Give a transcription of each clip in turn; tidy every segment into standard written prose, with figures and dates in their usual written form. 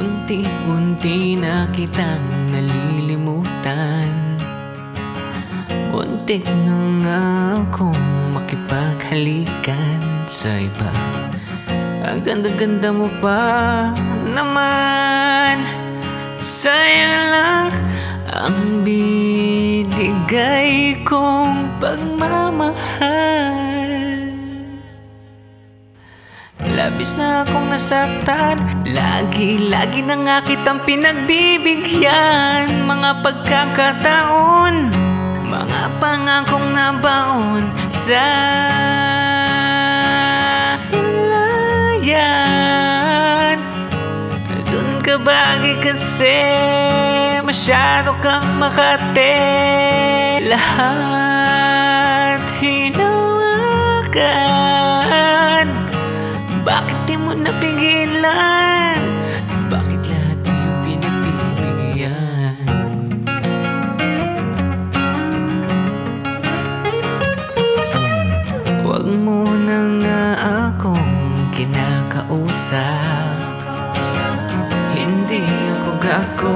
Unti-unti na kitang nalilimutan. Muntik na nga akong makipaghalikan sa iba. Ang ganda-ganda mo pa naman. Sayang lang ang binigay kong pagmamahal. Labis na akong nasaktan. Lagi na nga kitang pinagbibigyan. Mga pagkakataon, mga pangakong nabaon sa hilayan. Dun ka bagay kasi masyado kang makate. Lahat hinawakan. Bakit di mo napigilan? Bakit lahat iyong pinagbibigyan? Huwag mo na nga akong kinakausap. Hindi ako gago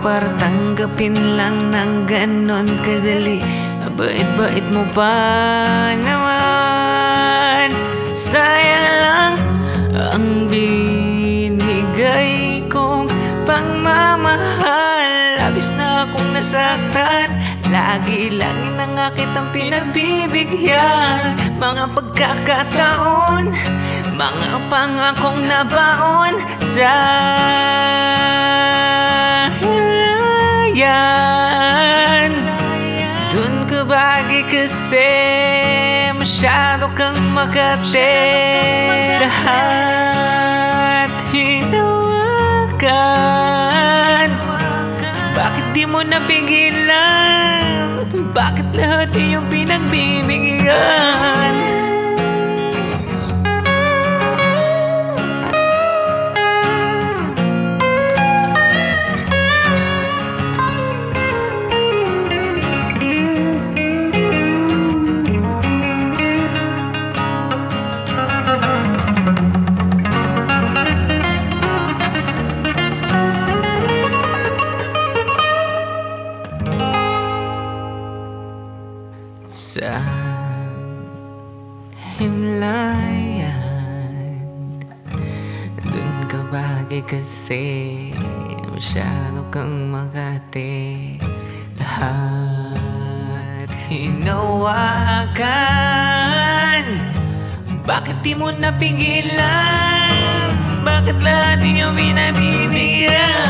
para tanggapin lang ng ganon kadali. Bait-bait mo pa naman. Sayang lang ang binigay kong pagmamahal. Labis na akong nasaktan. Lagi na nga kitang pinagbibigyan. Mga pagkakataon, mga pangakong nabaon sa hilayan. Dun ka bagay kasi masyado kang makate. Lahat hinawakan. Bakit di mo napigilan? Bakit lahat iyong pinagbibigyan? Sa himlayan, dun ka bagay kasi masyado kang makate. Lahat hinawakan. Bakit di mo napigilan? Bakit lahat iyong binabibigyan?